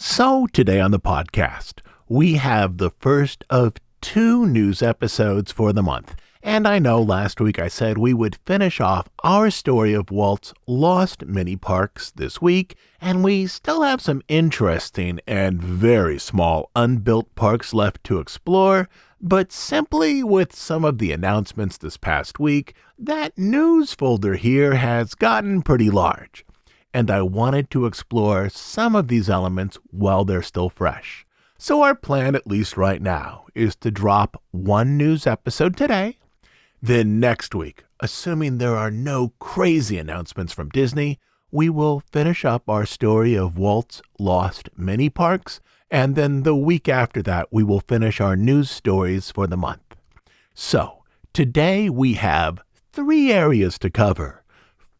So today on the podcast, we have the first of 2 news episodes for the month. And I know last week I said we would finish off our story of Walt's lost mini parks this week, and we still have some interesting and very small unbuilt parks left to explore, but simply with some of the announcements this past week, that news folder here has gotten pretty large. And I wanted to explore some of these elements while they're still fresh. So our plan, at least right now, is to drop 1 news episode today. Then next week, assuming there are no crazy announcements from Disney, we will finish up our story of Walt's lost mini parks, and then the week after that, we will finish our news stories for the month. So, today we have 3 areas to cover.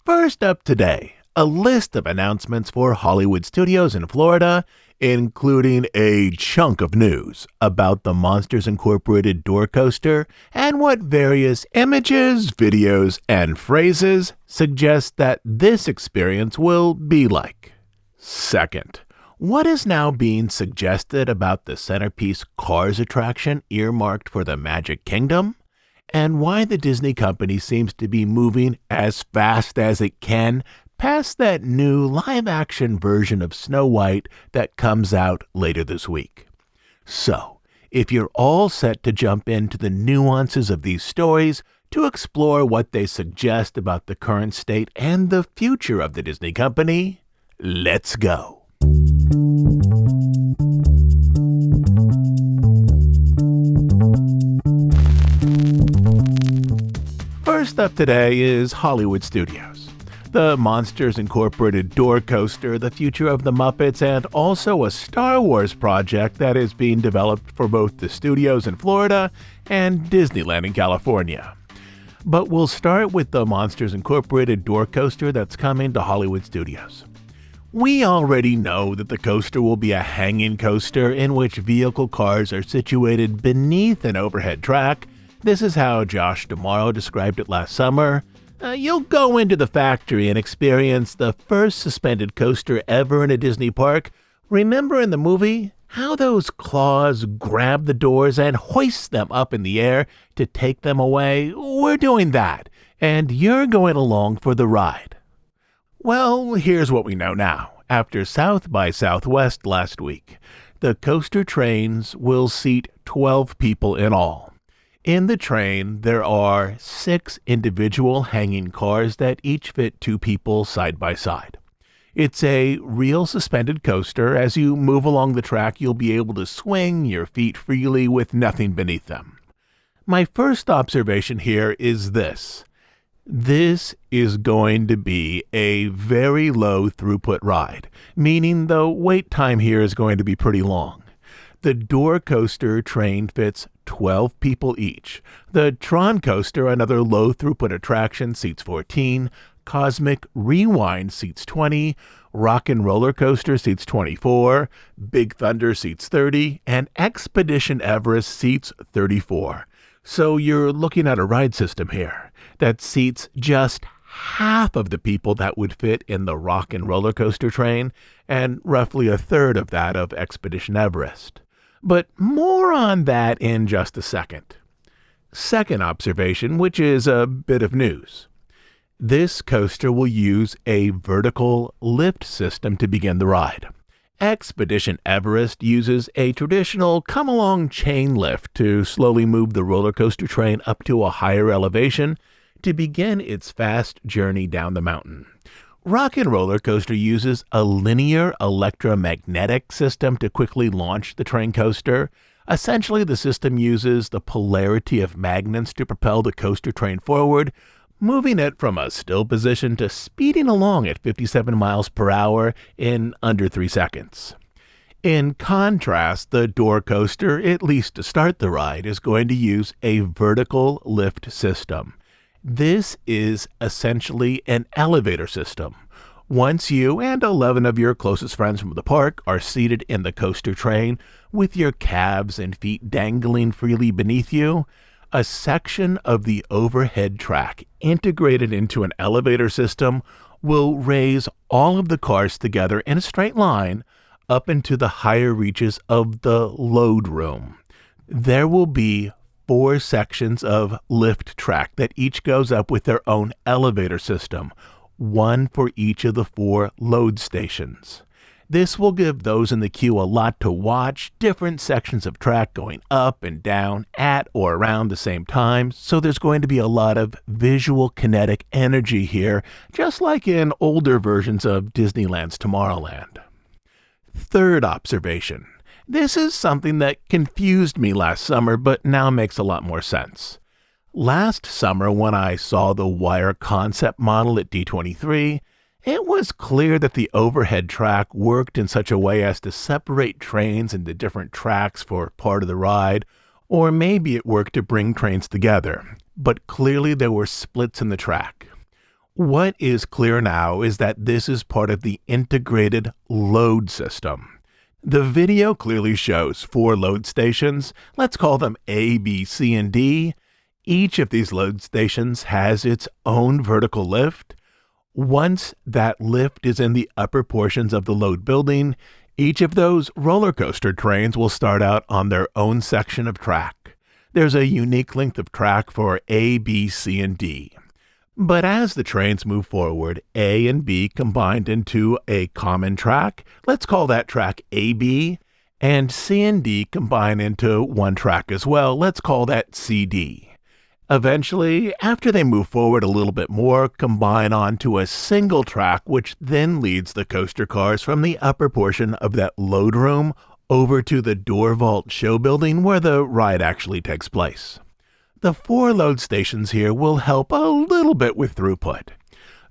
First up today, a list of announcements for Hollywood studios in Florida, including a chunk of news about the Monsters Incorporated door coaster and what various images, videos, and phrases suggest that this experience will be like. Second, what is now being suggested about the centerpiece Cars attraction earmarked for the Magic Kingdom? And why the Disney company seems to be moving as fast as it can past that new live-action version of Snow White that comes out later this week. So, if you're all set to jump into the nuances of these stories to explore what they suggest about the current state and the future of the Disney company, let's go. First up today is Hollywood Studios. The Monsters Incorporated door coaster, the future of the Muppets, and also a Star Wars project that is being developed for both the studios in Florida and Disneyland in California. But we'll start with the Monsters Incorporated door coaster that's coming to Hollywood Studios. We already know that the coaster will be a hanging coaster in which vehicle cars are situated beneath an overhead track. This is how Josh D'Amaro described it last summer. You'll go into the factory and experience the first suspended coaster ever in a Disney park. Remember in the movie how those claws grab the doors and hoist them up in the air to take them away? We're doing that, and you're going along for the ride. Well, here's what we know now. After South by Southwest last week, the coaster trains will seat 12 people in all. In the train, there are 6 individual hanging cars that each fit 2 people side by side. It's a real suspended coaster. As you move along the track, you'll be able to swing your feet freely with nothing beneath them. My first observation here is this. This is going to be a very low throughput ride, meaning the wait time here is going to be pretty long. The door coaster train fits 12 people each. The Tron coaster, another low-throughput attraction, seats 14. Cosmic Rewind seats 20. Rock and Roller Coaster seats 24. Big Thunder seats 30. And Expedition Everest seats 34. So you're looking at a ride system here that seats just half of the people that would fit in the Rock and Roller Coaster train, and roughly a third of that of Expedition Everest. But more on that in just a second. Second observation, which is a bit of news. This coaster will use a vertical lift system to begin the ride. Expedition Everest uses a traditional come-along chain lift to slowly move the roller coaster train up to a higher elevation to begin its fast journey down the mountain. Rock and Roller Coaster uses a linear electromagnetic system to quickly launch the train coaster. Essentially, the system uses the polarity of magnets to propel the coaster train forward, moving it from a still position to speeding along at 57 miles per hour in under 3 seconds. In contrast, the door coaster, at least to start the ride, is going to use a vertical lift system. This is essentially an elevator system. Once you and 11 of your closest friends from the park are seated in the coaster train with your calves and feet dangling freely beneath you, a section of the overhead track integrated into an elevator system will raise all of the cars together in a straight line up into the higher reaches of the load room. There will be 4 sections of lift track that each goes up with their own elevator system, one for each of the 4 load stations. This will give those in the queue a lot to watch, different sections of track going up and down at or around the same time, so there's going to be a lot of visual kinetic energy here, just like in older versions of Disneyland's Tomorrowland. Third observation. This is something that confused me last summer, but now makes a lot more sense. Last summer, when I saw the wire concept model at D23, it was clear that the overhead track worked in such a way as to separate trains into different tracks for part of the ride, or maybe it worked to bring trains together, but clearly there were splits in the track. What is clear now is that this is part of the integrated load system. The video clearly shows 4 load stations. Let's call them A, B, C, and D. Each of these load stations has its own vertical lift. Once that lift is in the upper portions of the load building, each of those roller coaster trains will start out on their own section of track. There's a unique length of track for A, B, C, and D. But as the trains move forward, A and B combined into a common track. Let's call that track AB. And C and D combine into one track as well. Let's call that CD. Eventually, after they move forward a little bit more, combine onto a single track, which then leads the coaster cars from the upper portion of that load room over to the door vault show building where the ride actually takes place. The 4 load stations here will help a little bit with throughput.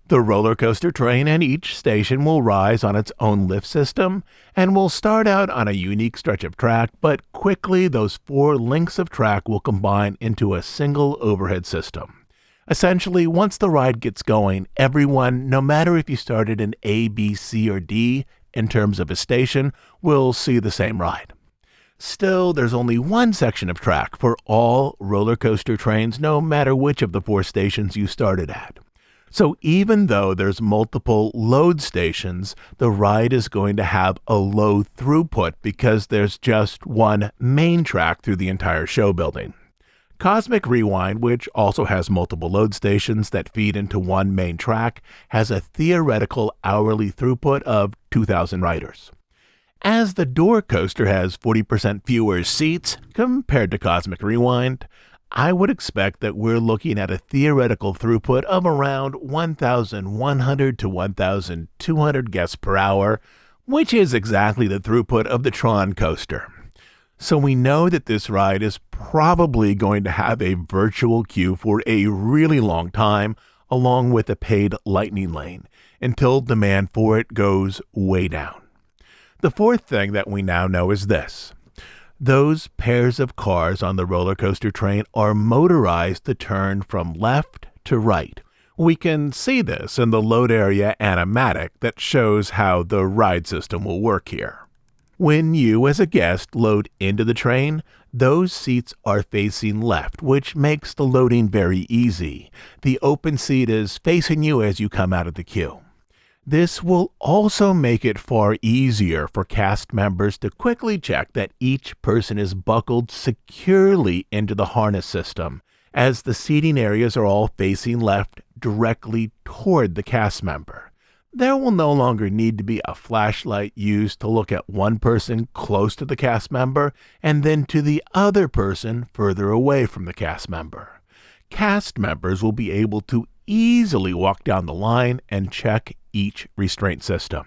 The roller coaster train in each station will rise on its own lift system and will start out on a unique stretch of track, but quickly those 4 lengths of track will combine into a single overhead system. Essentially, once the ride gets going, everyone, no matter if you started in A, B, C, or D in terms of a station, will see the same ride. Still, there's only one section of track for all roller coaster trains, no matter which of the 4 stations you started at. So even though there's multiple load stations, the ride is going to have a low throughput because there's just one main track through the entire show building. Cosmic Rewind, which also has multiple load stations that feed into one main track, has a theoretical hourly throughput of 2,000 riders. As the Door Coaster has 40% fewer seats compared to Cosmic Rewind, I would expect that we're looking at a theoretical throughput of around 1,100 to 1,200 guests per hour, which is exactly the throughput of the Tron coaster. So we know that this ride is probably going to have a virtual queue for a really long time, along with a paid lightning lane, until demand for it goes way down. The 4th thing that we now know is this. Those pairs of cars on the roller coaster train are motorized to turn from left to right. We can see this in the load area animatic that shows how the ride system will work here. When you as a guest load into the train, those seats are facing left, which makes the loading very easy. The open seat is facing you as you come out of the queue. This will also make it far easier for cast members to quickly check that each person is buckled securely into the harness system, as the seating areas are all facing left directly toward the cast member. There will no longer need to be a flashlight used to look at one person close to the cast member and then to the other person further away from the cast member. Cast members will be able to easily walk down the line and check each restraint system.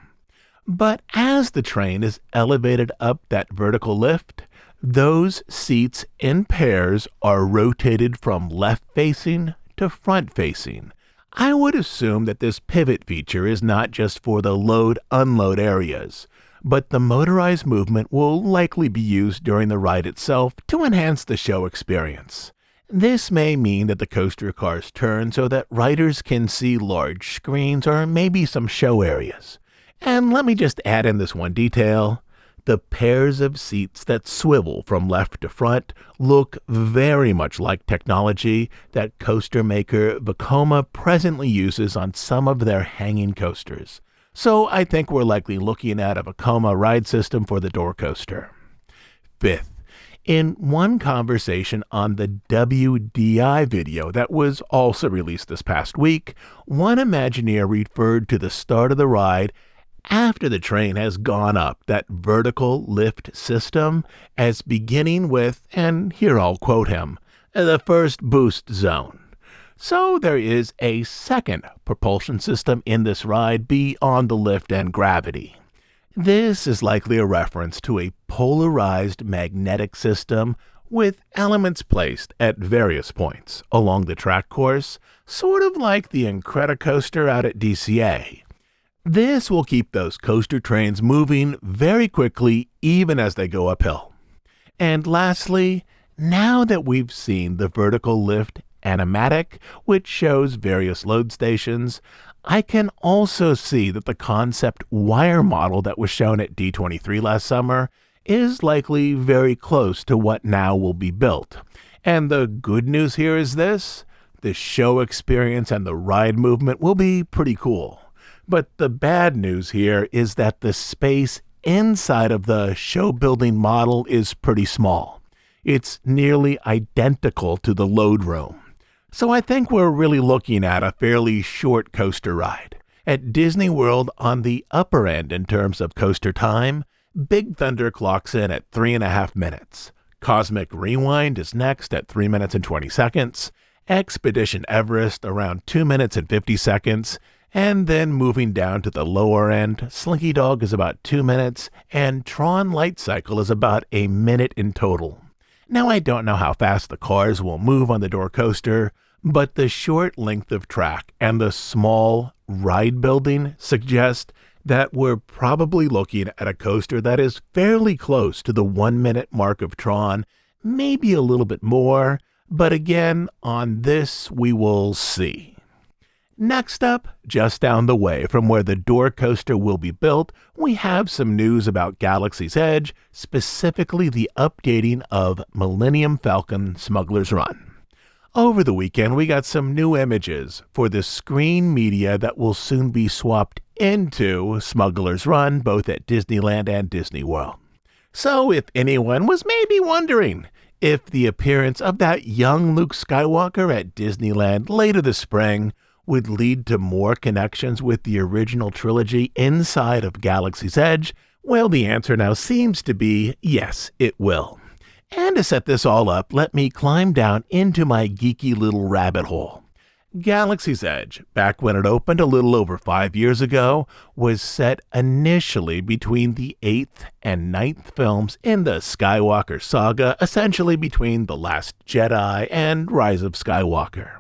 But as the train is elevated up that vertical lift, those seats in pairs are rotated from left-facing to front-facing. I would assume that this pivot feature is not just for the load-unload areas, but the motorized movement will likely be used during the ride itself to enhance the show experience. This may mean that the coaster cars turn so that riders can see large screens or maybe some show areas. And let me just add in this one detail. The pairs of seats that swivel from left to front look very much like technology that coaster maker Vekoma presently uses on some of their hanging coasters. So I think we're likely looking at a Vekoma ride system for the door coaster. Fifth, in one conversation on the WDI video that was also released this past week, one Imagineer referred to the start of the ride after the train has gone up, that vertical lift system, as beginning with, and here I'll quote him, the first boost zone. So there is a second propulsion system in this ride beyond the lift and gravity. This is likely a reference to a polarized magnetic system with elements placed at various points along the track course, sort of like the Incredicoaster out at DCA. This will keep those coaster trains moving very quickly even as they go uphill. And lastly, now that we've seen the vertical lift animatic, which shows various load stations, I can also see that the concept wire model that was shown at D23 last summer is likely very close to what now will be built. And the good news here is this: the show experience and the ride movement will be pretty cool. But the bad news here is that the space inside of the show building model is pretty small. It's nearly identical to the load room. So I think we're really looking at a fairly short coaster ride. At Disney World, on the upper end in terms of coaster time, Big Thunder clocks in at 3.5 minutes. Cosmic Rewind is next at 3 minutes and 20 seconds. Expedition Everest around 2 minutes and 50 seconds. And then moving down to the lower end, Slinky Dog is about 2 minutes, and Tron Light Cycle is about a minute in total. Now, I don't know how fast the cars will move on the door coaster, but the short length of track and the small ride building suggest that we're probably looking at a coaster that is fairly close to the 1 minute mark of Tron, maybe a little bit more, but again, on this we will see. Next up, just down the way from where the door coaster will be built, we have some news about Galaxy's Edge, specifically the updating of Millennium Falcon Smuggler's Run. Over the weekend, we got some new images for the screen media that will soon be swapped into Smuggler's Run, both at Disneyland and Disney World. So if anyone was maybe wondering if the appearance of that young Luke Skywalker at Disneyland later this spring would lead to more connections with the original trilogy inside of Galaxy's Edge, well, the answer now seems to be yes, it will. And to set this all up, let me climb down into my geeky little rabbit hole. Galaxy's Edge, back when it opened a little over 5 years ago, was set initially between the 8th and 9th films in the Skywalker saga, essentially between The Last Jedi and Rise of Skywalker.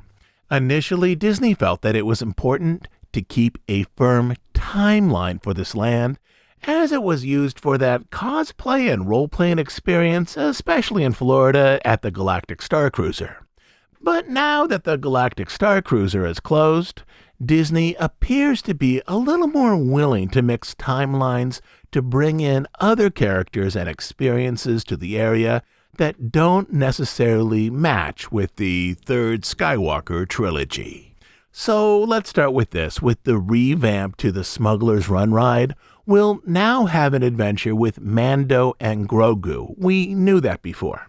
Initially, Disney felt that it was important to keep a firm timeline for this land, as it was used for that cosplay and role-playing experience, especially in Florida at the Galactic Star Cruiser. But now that the Galactic Star Cruiser is closed, Disney appears to be a little more willing to mix timelines to bring in other characters and experiences to the area that don't necessarily match with the third Skywalker trilogy. So let's start with this. With the revamp to the Smuggler's Run ride, we'll now have an adventure with Mando and Grogu. We knew that before.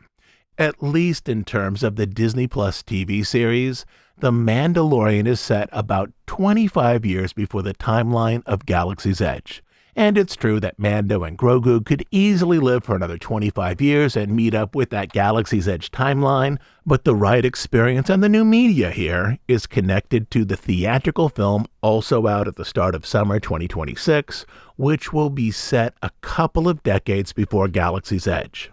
At least in terms of the Disney Plus TV series, The Mandalorian is set about 25 years before the timeline of Galaxy's Edge. And it's true that Mando and Grogu could easily live for another 25 years and meet up with that Galaxy's Edge timeline, but the ride experience and the new media here is connected to the theatrical film also out at the start of summer 2026, which will be set a couple of decades before Galaxy's Edge.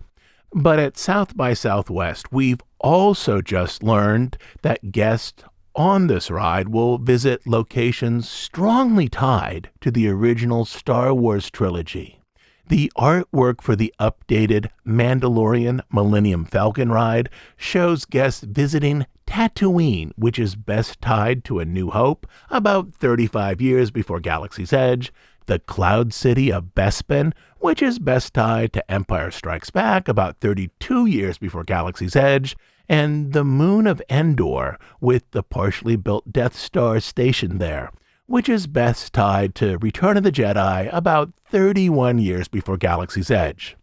But at South by Southwest, we've also just learned that guests on this ride will visit locations strongly tied to the original Star Wars trilogy. The artwork for the updated Mandalorian Millennium Falcon ride shows guests visiting Tatooine, which is best tied to A New Hope, about 35 years before Galaxy's Edge, the Cloud City of Bespin, which is best tied to Empire Strikes Back, about 32 years before Galaxy's Edge, and the moon of Endor, with the partially built Death Star stationed there, which is best tied to Return of the Jedi about 31 years before Galaxy's Edge.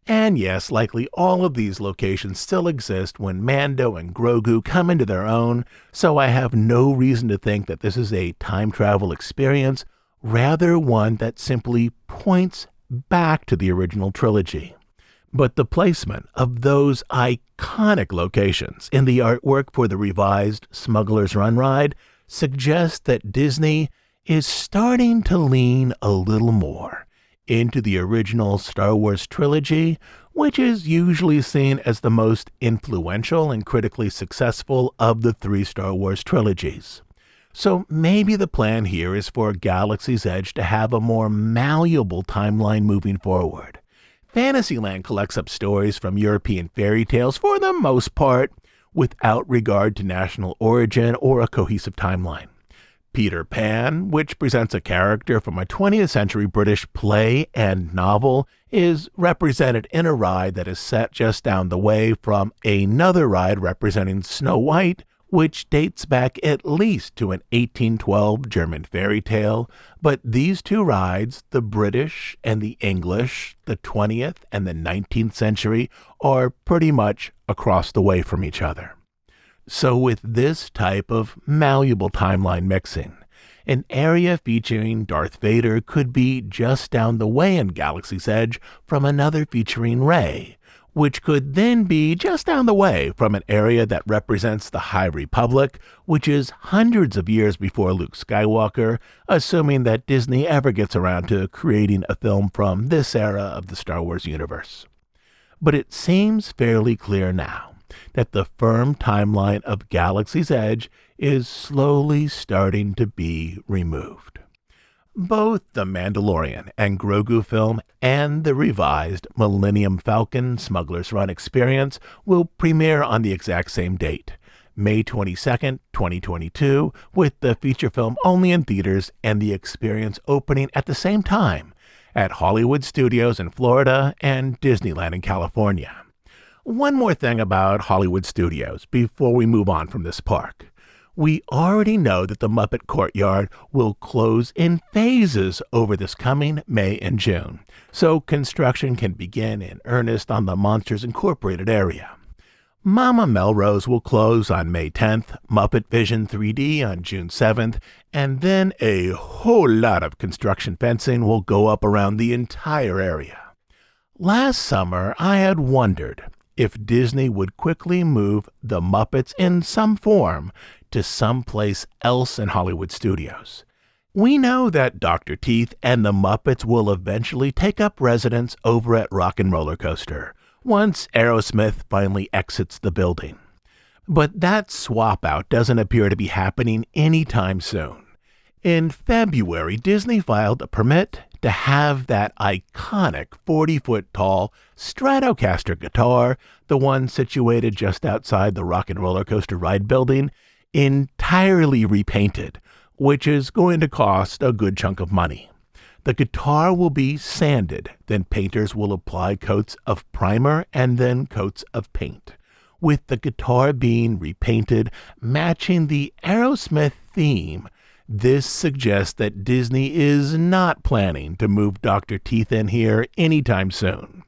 And yes, likely all of these locations still exist when Mando and Grogu come into their own, so I have no reason to think that this is a time travel experience, rather one that simply points back to the original trilogy. But the placement of those iconic locations in the artwork for the revised Smuggler's Run ride suggests that Disney is starting to lean a little more into the original Star Wars trilogy, which is usually seen as the most influential and critically successful of the three Star Wars trilogies. So maybe the plan here is for Galaxy's Edge to have a more malleable timeline moving forward. Fantasyland collects up stories from European fairy tales for the most part, without regard to national origin or a cohesive timeline. Peter Pan, which presents a character from a 20th century British play and novel, is represented in a ride that is set just down the way from another ride representing Snow White, which dates back at least to an 1812 German fairy tale, but these two rides, the British and the English, the 20th and the 19th century, are pretty much across the way from each other. So with this type of malleable timeline mixing, an area featuring Darth Vader could be just down the way in Galaxy's Edge from another featuring Rey, which could then be just down the way from an area that represents the High Republic, which is hundreds of years before Luke Skywalker, assuming that Disney ever gets around to creating a film from this era of the Star Wars universe. But it seems fairly clear now that the firm timeline of Galaxy's Edge is slowly starting to be removed. Both the Mandalorian and Grogu film and the revised Millennium Falcon Smuggler's Run experience will premiere on the exact same date, May 22nd, 2022, with the feature film only in theaters and the experience opening at the same time at Hollywood Studios in Florida and Disneyland in California. One more thing about Hollywood Studios before we move on from this park. We already know that the Muppet Courtyard will close in phases over this coming May and June, so construction can begin in earnest on the Monsters Incorporated area. Mama Melrose will close on May 10th, Muppet Vision 3D on June 7th, and then a whole lot of construction fencing will go up around the entire area. Last summer, I had wondered if Disney would quickly move the Muppets in some form to someplace else in Hollywood Studios. We know that Dr. Teeth and the Muppets will eventually take up residence over at Rock and Roller Coaster once Aerosmith finally exits the building. But that swap out doesn't appear to be happening anytime soon. In February, Disney filed a permit to have that iconic 40-foot-tall Stratocaster guitar, the one situated just outside the Rock and Roller Coaster ride building, entirely repainted, which is going to cost a good chunk of money. The guitar will be sanded, then painters will apply coats of primer and then coats of paint, with the guitar being repainted, matching the Aerosmith theme. This suggests that Disney is not planning to move Dr. Teeth in here anytime soon.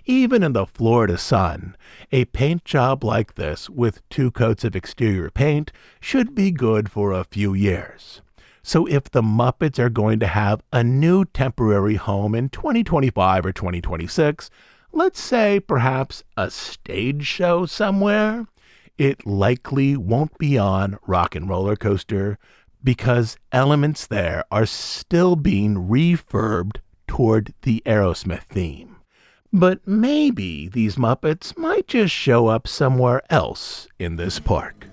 Even in the Florida sun, a paint job like this with 2 coats of exterior paint should be good for a few years. So if the Muppets are going to have a new temporary home in 2025 or 2026, let's say perhaps a stage show somewhere, it likely won't be on Rock and Roller Coaster, because elements there are still being refurbed toward the Aerosmith theme. But maybe these Muppets might just show up somewhere else in this park.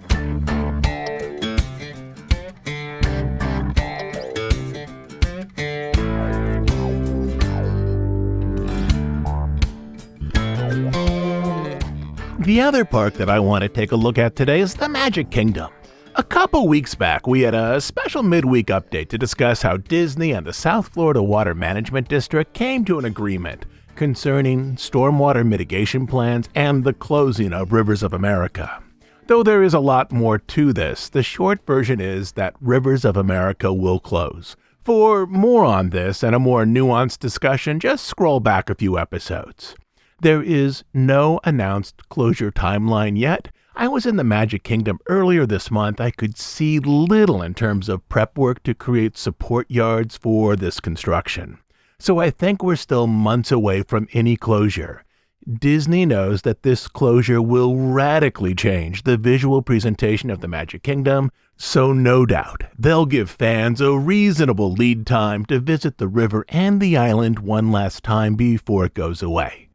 The other park that I want to take a look at today is the Magic Kingdom. A couple weeks back, we had a special midweek update to discuss how Disney and the South Florida Water Management District came to an agreement concerning stormwater mitigation plans and the closing of Rivers of America. Though there is a lot more to this, the short version is that Rivers of America will close. For more on this and a more nuanced discussion, just scroll back a few episodes. There is no announced closure timeline yet. I was in the Magic Kingdom earlier this month. I could see little in terms of prep work to create support yards for this construction. So I think we're still months away from any closure. Disney knows that this closure will radically change the visual presentation of the Magic Kingdom, so no doubt they'll give fans a reasonable lead time to visit the river and the island one last time before it goes away.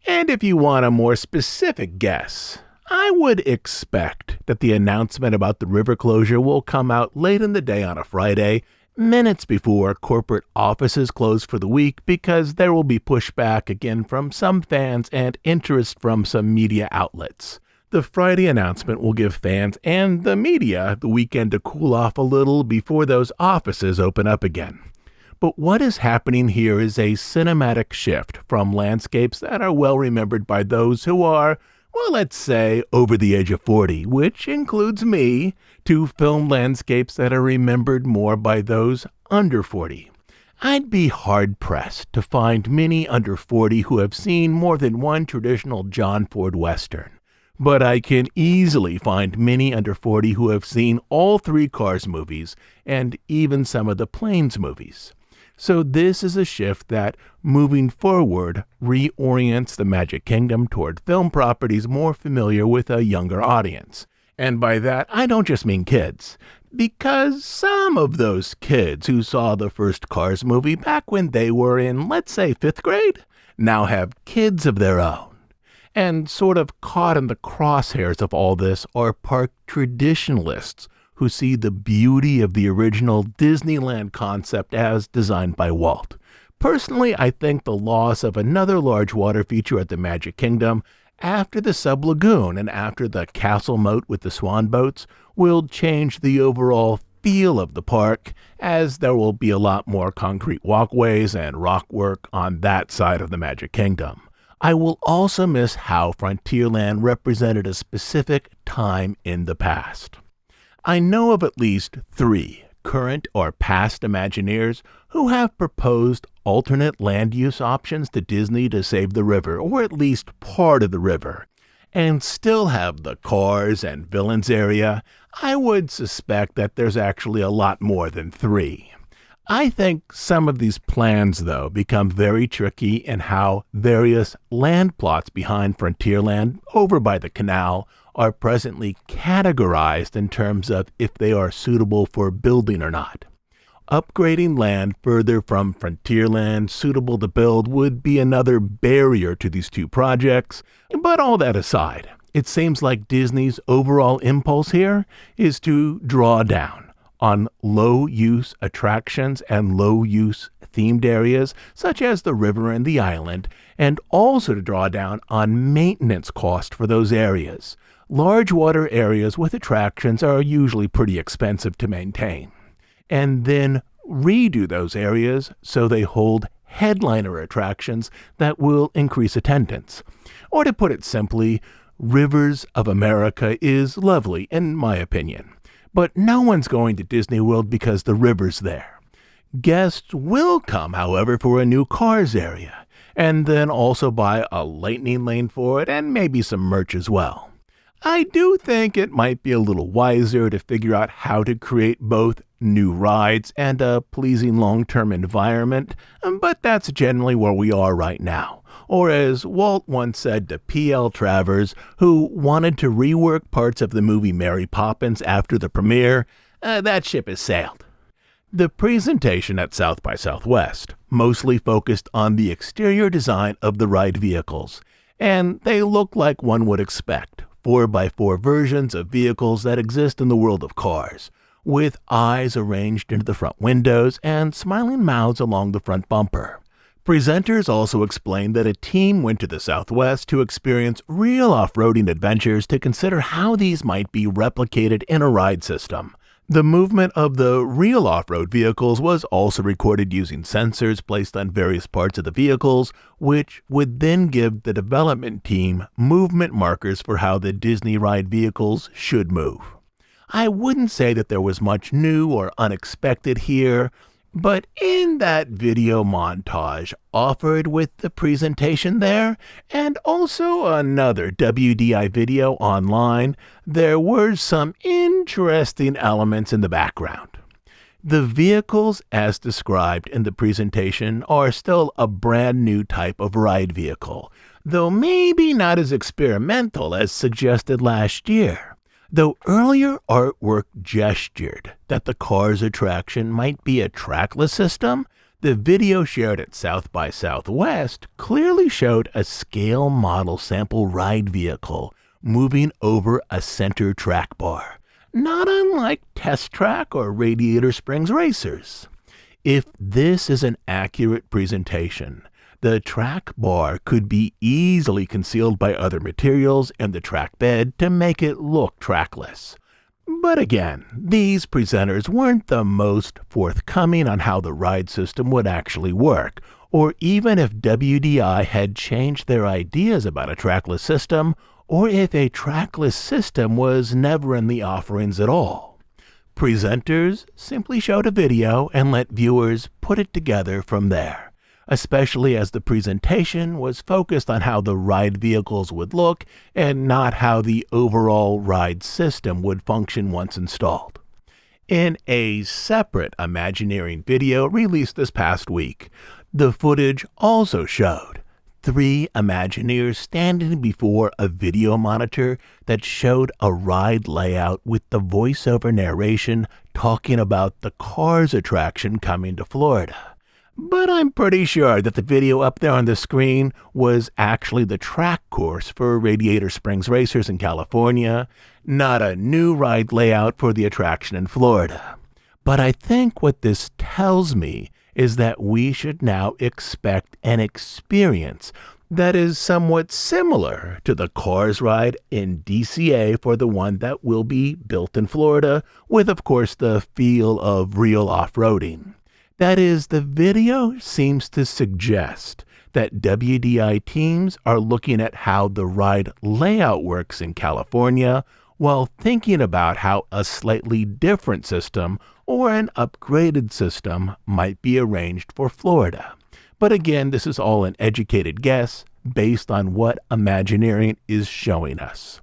And if you want a more specific guess, I would expect that the announcement about the river closure will come out late in the day on a Friday, minutes before corporate offices close for the week, because there will be pushback again from some fans and interest from some media outlets. The Friday announcement will give fans and the media the weekend to cool off a little before those offices open up again. But what is happening here is a cinematic shift from landscapes that are well remembered by those who are, well, let's say, over the age of 40, which includes me, to film landscapes that are remembered more by those under 40. I'd be hard-pressed to find many under 40 who have seen more than one traditional John Ford Western. But I can easily find many under 40 who have seen all three Cars movies, and even some of the Planes movies. So this is a shift that, moving forward, reorients the Magic Kingdom toward film properties more familiar with a younger audience. And by that, I don't just mean kids, because some of those kids who saw the first Cars movie back when they were in, let's say, 5th grade, now have kids of their own. And sort of caught in the crosshairs of all this are park traditionalists who see the beauty of the original Disneyland concept as designed by Walt. Personally, I think the loss of another large water feature at the Magic Kingdom after the Sub Lagoon and after the castle moat with the swan boats will change the overall feel of the park, as there will be a lot more concrete walkways and rock work on that side of the Magic Kingdom. I will also miss how Frontierland represented a specific time in the past. I know of at least 3 current or past Imagineers who have proposed alternate land use options to Disney to save the river, or at least part of the river, and still have the Cars and Villains area. I would suspect that there's actually a lot more than 3. I think some of these plans, though, become very tricky in how various land plots behind Frontierland over by the canal are presently categorized in terms of if they are suitable for building or not. Upgrading land further from Frontierland suitable to build would be another barrier to these 2 projects, but all that aside, it seems like Disney's overall impulse here is to draw down on low-use attractions and low-use themed areas such as the river and the island, and also to draw down on maintenance cost for those areas. Large water areas with attractions are usually pretty expensive to maintain. And then redo those areas so they hold headliner attractions that will increase attendance. Or to put it simply, Rivers of America is lovely, in my opinion. But no one's going to Disney World because the river's there. Guests will come, however, for a new Cars area, and then also buy a lightning lane for it and maybe some merch as well. I do think it might be a little wiser to figure out how to create both new rides and a pleasing long-term environment, but that's generally where we are right now. Or as Walt once said to P.L. Travers, who wanted to rework parts of the movie Mary Poppins after the premiere, that ship has sailed. The presentation at South by Southwest mostly focused on the exterior design of the ride vehicles, and they look like one would expect. 4x4 versions of vehicles that exist in the world of Cars, with eyes arranged into the front windows and smiling mouths along the front bumper. Presenters also explained that a team went to the Southwest to experience real off-roading adventures to consider how these might be replicated in a ride system. The movement of the real off-road vehicles was also recorded using sensors placed on various parts of the vehicles, which would then give the development team movement markers for how the Disney ride vehicles should move. I wouldn't say that there was much new or unexpected here, but in that video montage offered with the presentation there, and also another WDI video online, there were some interesting elements in the background. The vehicles as described in the presentation are still a brand new type of ride vehicle, though maybe not as experimental as suggested last year. Though earlier artwork gestured that the Cars attraction might be a trackless system, the video shared at South by Southwest clearly showed a scale model sample ride vehicle moving over a center track bar, not unlike Test Track or Radiator Springs Racers. If this is an accurate presentation, the track bar could be easily concealed by other materials and the track bed to make it look trackless. But again, these presenters weren't the most forthcoming on how the ride system would actually work, or even if WDI had changed their ideas about a trackless system, or if a trackless system was never in the offerings at all. Presenters simply showed a video and let viewers put it together from there, especially as the presentation was focused on how the ride vehicles would look and not how the overall ride system would function once installed. In a separate Imagineering video released this past week, the footage also showed 3 Imagineers standing before a video monitor that showed a ride layout with the voiceover narration talking about the Cars attraction coming to Florida. But I'm pretty sure that the video up there on the screen was actually the track course for Radiator Springs Racers in California, not a new ride layout for the attraction in Florida. But I think what this tells me is that we should now expect an experience that is somewhat similar to the Cars ride in DCA for the one that will be built in Florida, with of course the feel of real off-roading. That is, the video seems to suggest that WDI teams are looking at how the ride layout works in California while thinking about how a slightly different system or an upgraded system might be arranged for Florida. But again, this is all an educated guess based on what Imagineering is showing us.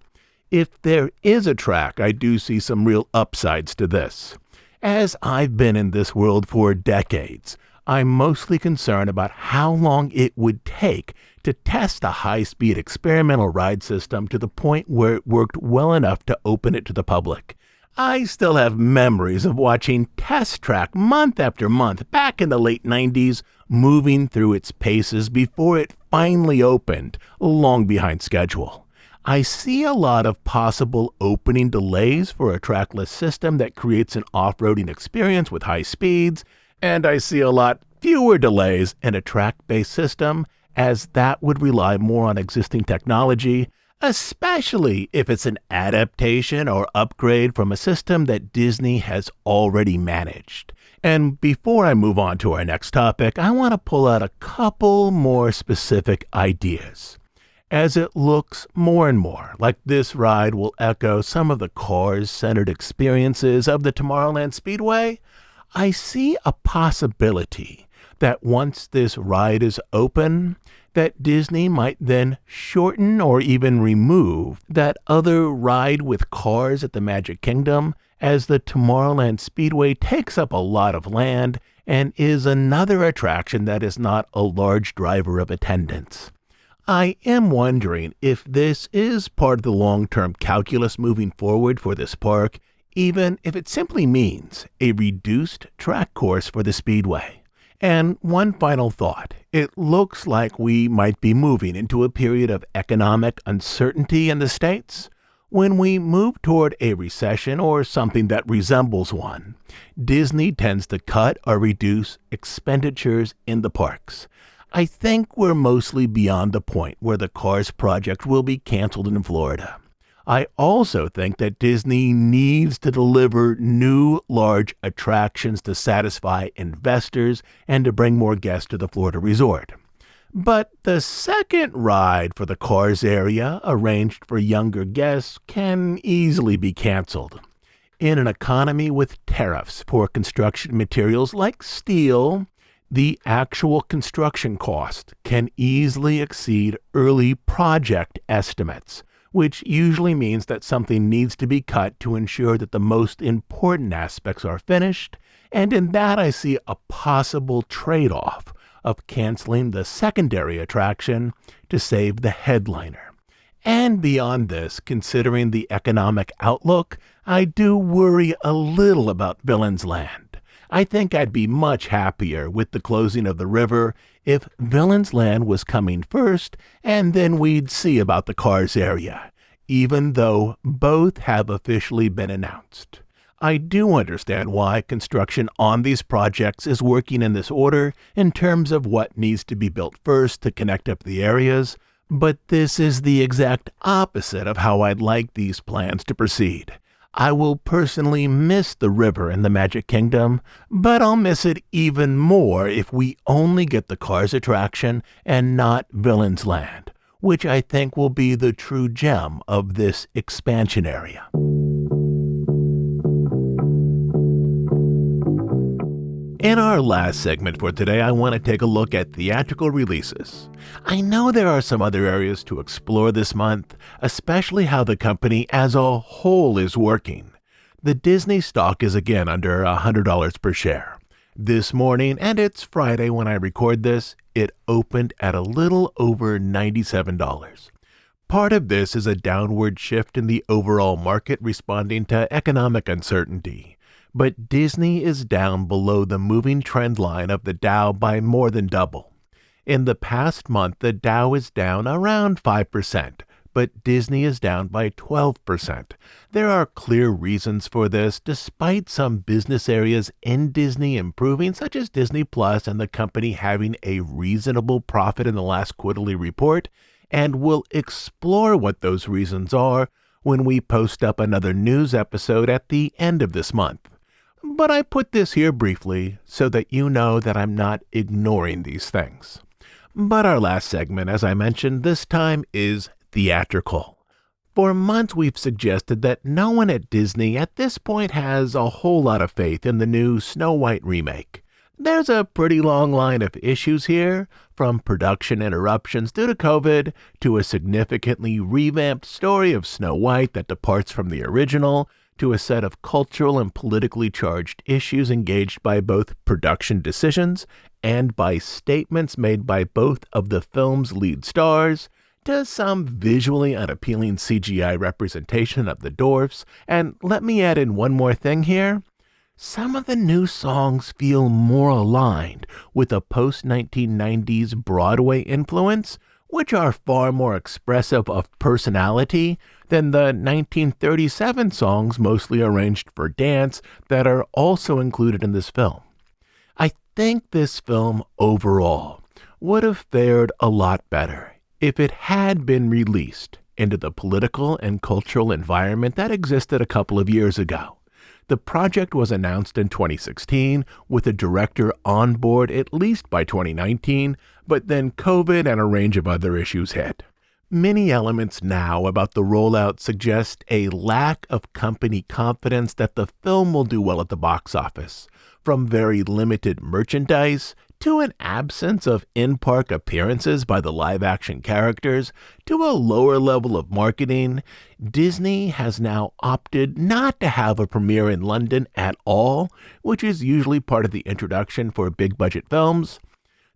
If there is a track, I do see some real upsides to this. As I've been in this world for decades, I'm mostly concerned about how long it would take to test a high-speed experimental ride system to the point where it worked well enough to open it to the public. I still have memories of watching Test Track month after month back in the late 90s, moving through its paces before it finally opened, long behind schedule. I see a lot of possible opening delays for a trackless system that creates an off-roading experience with high speeds, and I see a lot fewer delays in a track-based system, as that would rely more on existing technology, especially if it's an adaptation or upgrade from a system that Disney has already managed. And before I move on to our next topic, I want to pull out a couple more specific ideas. As it looks more and more like this ride will echo some of the Cars-centered experiences of the Tomorrowland Speedway, I see a possibility that once this ride is open, that Disney might then shorten or even remove that other ride with cars at the Magic Kingdom, as the Tomorrowland Speedway takes up a lot of land and is another attraction that is not a large driver of attendance. I am wondering if this is part of the long-term calculus moving forward for this park, even if it simply means a reduced track course for the Speedway. And one final thought. It looks like we might be moving into a period of economic uncertainty in the States. When we move toward a recession or something that resembles one, Disney tends to cut or reduce expenditures in the parks. I think we're mostly beyond the point where the Cars project will be canceled in Florida. I also think that Disney needs to deliver new large attractions to satisfy investors and to bring more guests to the Florida resort. But the second ride for the Cars area, arranged for younger guests, can easily be canceled. In an economy with tariffs for construction materials like steel, the actual construction cost can easily exceed early project estimates, which usually means that something needs to be cut to ensure that the most important aspects are finished, and in that I see a possible trade-off of canceling the secondary attraction to save the headliner. And beyond this, considering the economic outlook, I do worry a little about Villains Land. I think I'd be much happier with the closing of the river if Villains Land was coming first, and then we'd see about the Cars area, even though both have officially been announced. I do understand why construction on these projects is working in this order in terms of what needs to be built first to connect up the areas, but this is the exact opposite of how I'd like these plans to proceed. I will personally miss the river in the Magic Kingdom, but I'll miss it even more if we only get the Cars attraction and not Villains Land, which I think will be the true gem of this expansion area. In our last segment for today, I want to take a look at theatrical releases. I know there are some other areas to explore this month, especially how the company as a whole is working. The Disney stock is again under $100 per share. This morning, and it's Friday when I record this, it opened at a little over $97. Part of this is a downward shift in the overall market responding to economic uncertainty. But Disney is down below the moving trend line of the Dow by more than double. In the past month, the Dow is down around 5%, but Disney is down by 12%. There are clear reasons for this, despite some business areas in Disney improving, such as Disney Plus and the company having a reasonable profit in the last quarterly report, and we'll explore what those reasons are when we post up another news episode at the end of this month. But I put this here briefly so that you know that I'm not ignoring these things. But our last segment, as I mentioned, this time is theatrical. For months we've suggested that no one at Disney at this point has a whole lot of faith in the new Snow White remake. There's a pretty long line of issues here, from production interruptions due to COVID to a significantly revamped story of Snow White that departs from the original, to a set of cultural and politically charged issues engaged by both production decisions and by statements made by both of the film's lead stars, to some visually unappealing CGI representation of the dwarfs, and let me add in one more thing here. Some of the new songs feel more aligned with a post-1990s Broadway influence, which are far more expressive of personality than the 1937 songs mostly arranged for dance that are also included in this film. I think this film overall would have fared a lot better if it had been released into the political and cultural environment that existed a couple of years ago. The project was announced in 2016 with a director on board at least by 2019, but then COVID and a range of other issues hit. Many elements now about the rollout suggest a lack of company confidence that the film will do well at the box office, from very limited merchandise to an absence of in-park appearances by the live-action characters, to a lower level of marketing. Disney has now opted not to have a premiere in London at all, which is usually part of the introduction for big-budget films.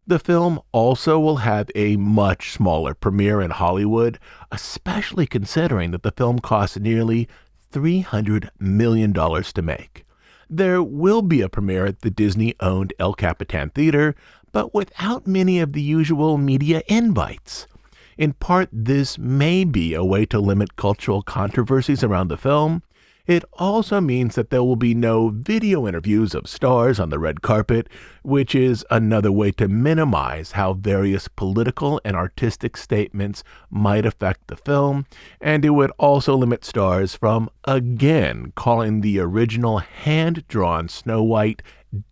The film also will have a much smaller premiere in Hollywood, especially considering that the film cost nearly $300 million to make. There will be a premiere at the Disney-owned El Capitan Theater, but without many of the usual media invites. In part, this may be a way to limit cultural controversies around the film. It also means that there will be no video interviews of stars on the red carpet, which is another way to minimize how various political and artistic statements might affect the film, and it would also limit stars from, again, calling the original hand-drawn Snow White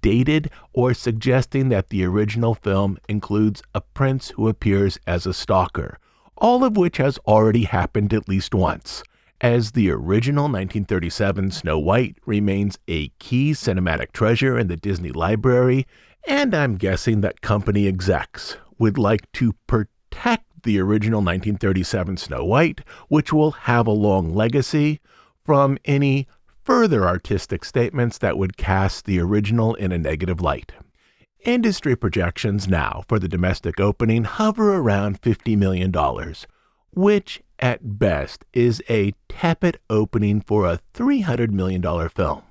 dated or suggesting that the original film includes a prince who appears as a stalker, all of which has already happened at least once, as the original 1937 Snow White remains a key cinematic treasure in the Disney library, and I'm guessing that company execs would like to protect the original 1937 Snow White, which will have a long legacy, from any further artistic statements that would cast the original in a negative light. Industry projections now for the domestic opening hover around $50 million, which at best is a tepid opening for a $300 million film.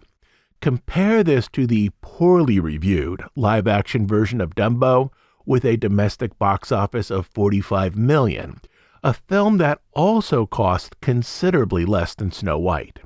Compare this to the poorly reviewed live-action version of Dumbo with a domestic box office of $45 million, a film that also cost considerably less than Snow White.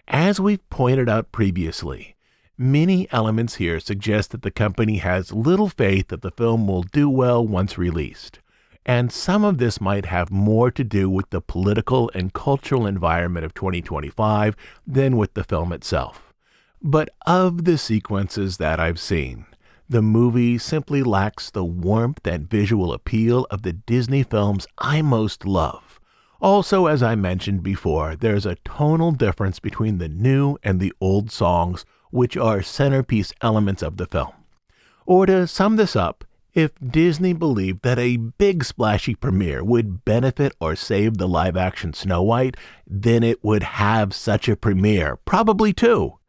As we've pointed out previously, many elements here suggest that the company has little faith that the film will do well once released, and some of this might have more to do with the political and cultural environment of 2025 than with the film itself. But of the sequences that I've seen, the movie simply lacks the warmth and visual appeal of the Disney films I most love. Also, as I mentioned before, there's a tonal difference between the new and the old songs, which are centerpiece elements of the film. Or to sum this up, if Disney believed that a big splashy premiere would benefit or save the live-action Snow White, then it would have such a premiere, probably two.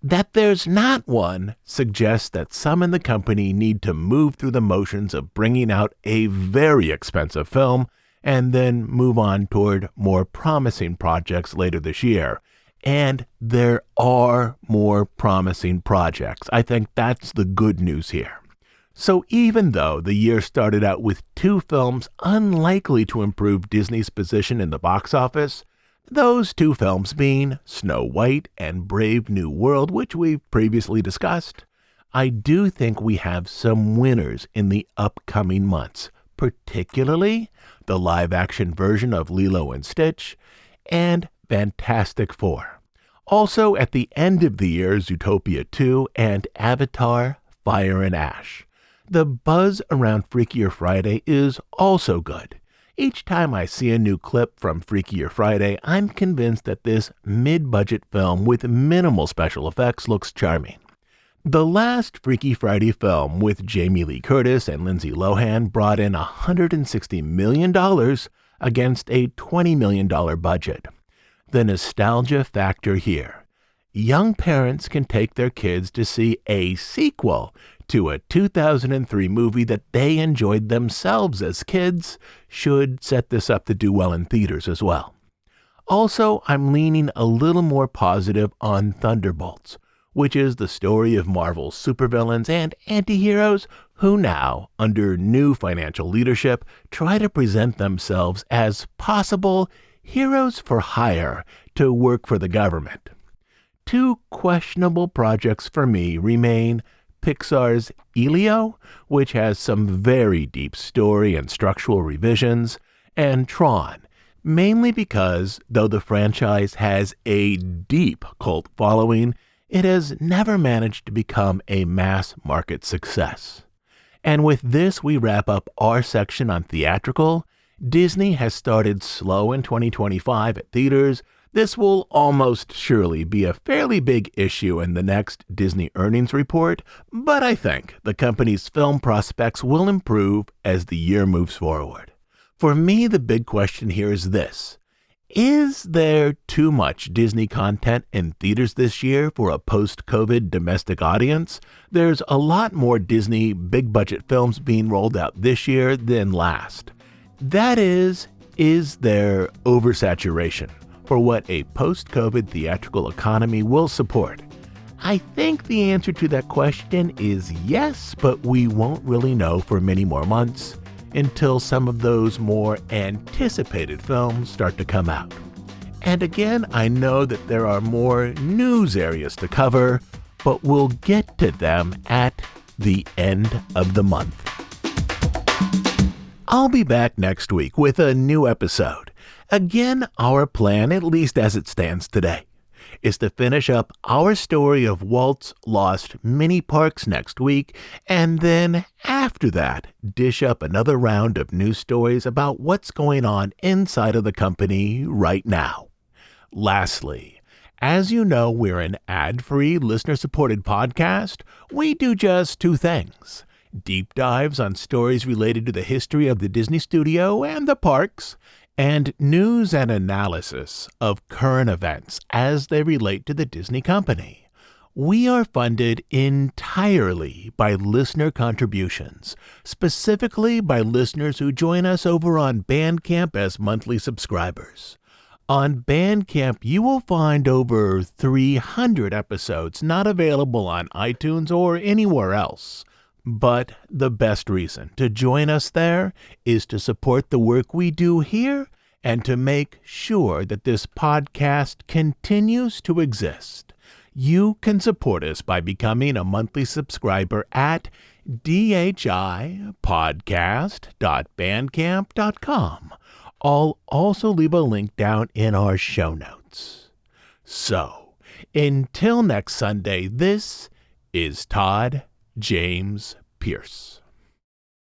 That there's not one suggests that some in the company need to move through the motions of bringing out a very expensive film and then move on toward more promising projects later this year. And there are more promising projects. I think that's the good news here. So even though the year started out with two films unlikely to improve Disney's position in the box office, those two films being Snow White and Brave New World, which we've previously discussed, I do think we have some winners in the upcoming months, particularly the live-action version of Lilo and Stitch and Fantastic Four. Also at the end of the year, Zootopia 2 and Avatar: Fire and Ash. The buzz around Freakier Friday is also good. Each time I see a new clip from Freakier Friday, I'm convinced that this mid-budget film with minimal special effects looks charming. The last Freaky Friday film with Jamie Lee Curtis and Lindsay Lohan brought in $160 million against a $20 million budget. The nostalgia factor here. Young parents can take their kids to see a sequel to a 2003 movie that they enjoyed themselves as kids, should set this up to do well in theaters as well. Also, I'm leaning a little more positive on Thunderbolts, which is the story of Marvel's supervillains and anti-heroes who now, under new financial leadership, try to present themselves as possible heroes for hire to work for the government. Two questionable projects for me remain Pixar's Elio, which has some very deep story and structural revisions, and Tron, mainly because, though the franchise has a deep cult following, it has never managed to become a mass market success. And with this, we wrap up our section on theatrical. Disney has started slow in 2025 at theaters. This will almost surely be a fairly big issue in the next Disney earnings report, but I think the company's film prospects will improve as the year moves forward. For me, the big question here is this. Is there too much Disney content in theaters this year for a post-COVID domestic audience? There's a lot more Disney big-budget films being rolled out this year than last. That is there oversaturation for what a post-COVID theatrical economy will support? I think the answer to that question is yes, but we won't really know for many more months until some of those more anticipated films start to come out. And again, I know that there are more news areas to cover, but we'll get to them at the end of the month. I'll be back next week with a new episode. Again, our plan, at least as it stands today, is to finish up our story of Walt's lost mini parks next week, and then after that, dish up another round of news stories about what's going on inside of the company right now. Lastly, as you know, we're an ad-free, listener-supported podcast. We do just two things: deep dives on stories related to the history of the Disney studio and the parks, and news and analysis of current events as they relate to the Disney company. We are funded entirely by listener contributions, specifically by listeners who join us over on Bandcamp as monthly subscribers. On Bandcamp, you will find over 300 episodes not available on iTunes or anywhere else. But the best reason to join us there is to support the work we do here and to make sure that this podcast continues to exist. You can support us by becoming a monthly subscriber at dhipodcast.bandcamp.com. I'll also leave a link down in our show notes. So, until next Sunday, this is Todd James Pierce.